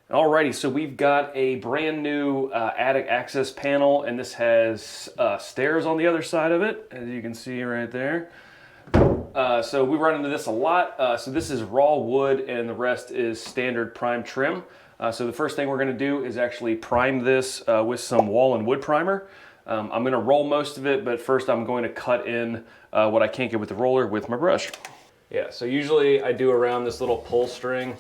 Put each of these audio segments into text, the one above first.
Alrighty, so we've got a brand new attic access panel, and this has stairs on the other side of it, as you can see right there. So we run into this a lot. So this is raw wood, and the rest is standard prime trim. So the first thing we're going to do is actually prime this with some wall and wood primer. I'm going to roll most of it, but first I'm going to cut in what I can't get with the roller with my brush. Yeah, so usually I do around this little pull string.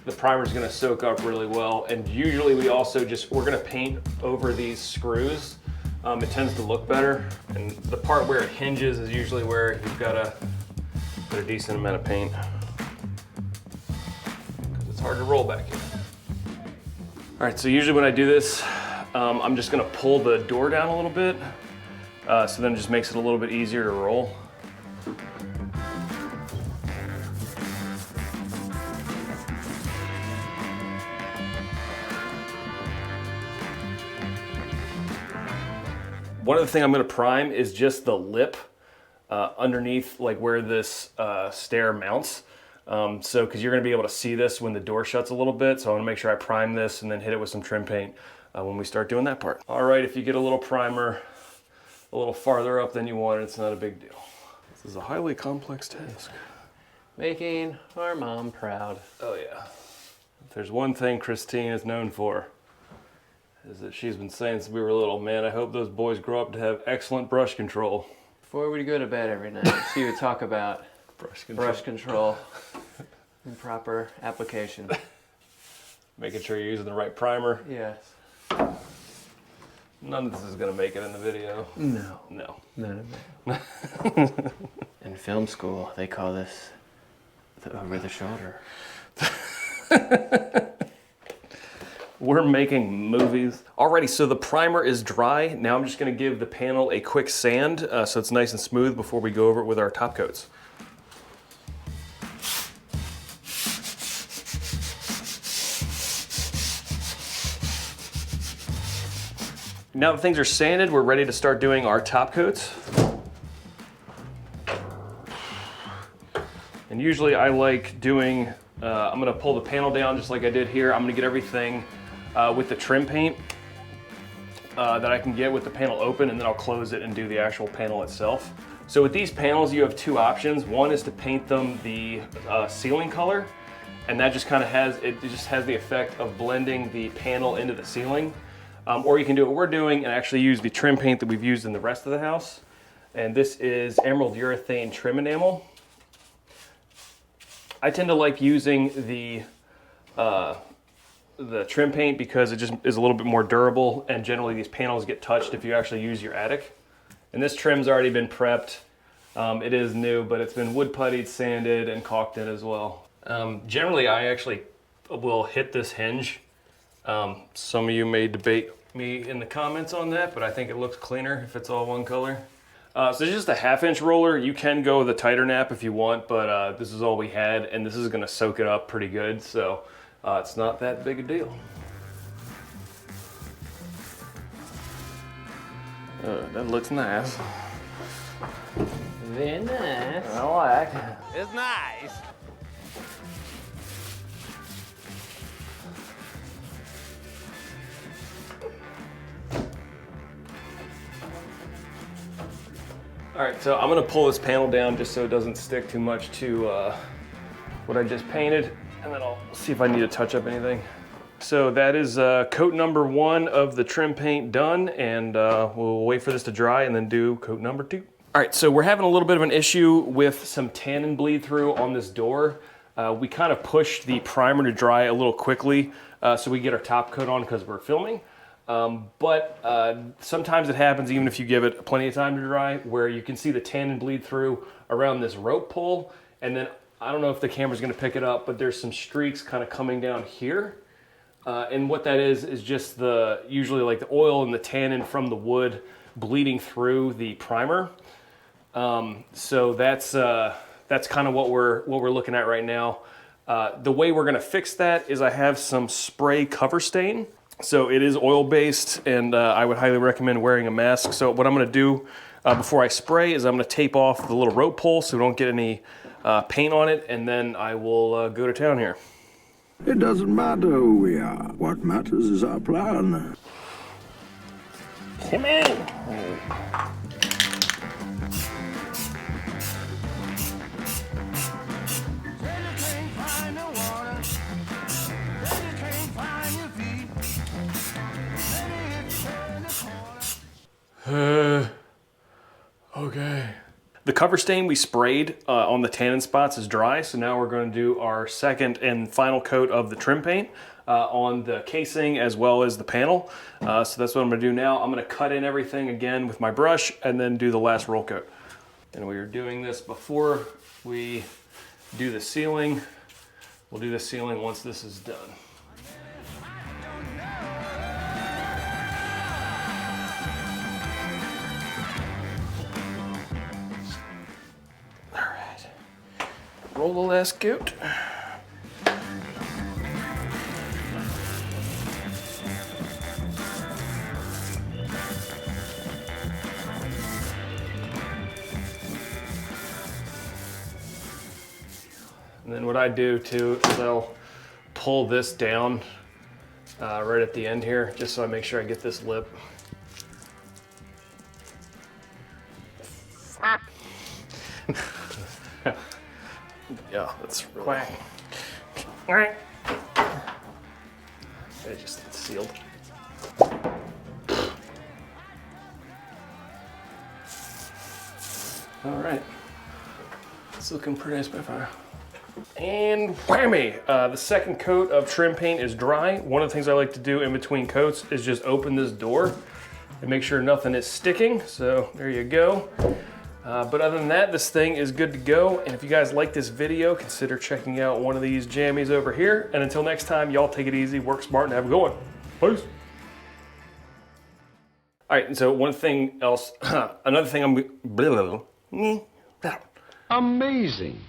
The primer is going to soak up really well, and usually we're going to paint over these screws. It tends to look better, and the part where it hinges is usually where you've got to put a decent amount of paint, because it's hard to roll back in. All right, so usually when I do this, I'm just going to pull the door down a little bit, so then it just makes it a little bit easier to roll. One other thing I'm going to prime is just the lip underneath, like where this stair mounts. Because you're going to be able to see this when the door shuts a little bit. So I want to make sure I prime this and then hit it with some trim paint when we start doing that part. All right, if you get a little primer a little farther up than you want, it's not a big deal. This is a highly complex task. Making our mom proud. Oh yeah. If there's one thing Christine is known for, is that she's been saying since we were little, man, I hope those boys grow up to have excellent brush control. Before we go to bed every night, she would talk about brush control and proper application. Making sure you're using the right primer. Yes. None of this is going to make it in the video. No. No. None of it. In film school, they call this the over the shoulder. We're making movies. Alrighty, so the primer is dry. Now I'm just gonna give the panel a quick sand so it's nice and smooth before we go over it with our top coats. Now that things are sanded, we're ready to start doing our top coats. And usually I like doing, I'm gonna pull the panel down just like I did here. I'm gonna get everything with the trim paint that I can get with the panel open, and then I'll close it and do the actual panel itself. So with these panels, you have two options. One is to paint them the ceiling color, and that just kind of has the effect of blending the panel into the ceiling. Or you can do what we're doing and actually use the trim paint that we've used in the rest of the house. And this is emerald urethane trim enamel. I tend to like using the trim paint because it just is a little bit more durable, and generally these panels get touched if you actually use your attic. And this trim's already been prepped. It is new, but it's been wood puttied, sanded, and caulked in as well. Generally, I actually will hit this hinge. Some of you may debate me in the comments on that, but I think it looks cleaner if it's all one color. So it's just a 1/2 inch roller. You can go with a tighter nap if you want, but this is all we had, and this is gonna soak it up pretty good, so it's not that big a deal. That looks nice. Very nice. I like it. It's nice. All right, so I'm gonna pull this panel down just so it doesn't stick too much to what I just painted, and then I'll see if I need to touch up anything. So that is coat number 1 of the trim paint done, and we'll wait for this to dry and then do coat number 2. All right, so we're having a little bit of an issue with some tannin bleed through on this door. We kind of pushed the primer to dry a little quickly so we get our top coat on because we're filming. But sometimes it happens even if you give it plenty of time to dry, where you can see the tannin bleed through around this rope pull, and then I don't know if the camera's gonna pick it up, but there's some streaks kind of coming down here. And what that is just usually like the oil and the tannin from the wood bleeding through the primer. So that's kind of what we're looking at right now. The way we're gonna fix that is I have some spray cover stain. So it is oil-based, and I would highly recommend wearing a mask. So what I'm gonna do before I spray is I'm gonna tape off the little rope pull so we don't get any paint on it, and then I will go to town here. It doesn't matter who we are. What matters is our plan. Come in. Okay. The cover stain we sprayed on the tannin spots is dry, so now we're going to do our second and final coat of the trim paint on the casing as well as the panel. So that's what I'm going to do now. I'm going to cut in everything again with my brush and then do the last roll coat. And we were doing this before we do the ceiling. We'll do the ceiling once this is done. Roll the last coat. And then what I do too is I'll pull this down right at the end here, just so I make sure I get this lip. Yeah, that's really... Quack. Alright. It just gets sealed. Alright. It's looking pretty nice by far. And whammy! The second coat of trim paint is dry. One of the things I like to do in between coats is just open this door and make sure nothing is sticking. So there you go. But other than that, this thing is good to go. And if you guys like this video, consider checking out one of these jammies over here. And until next time, y'all take it easy, work smart, and have a good one. Peace. All right, and so one thing else, another thing I'm... Amazing.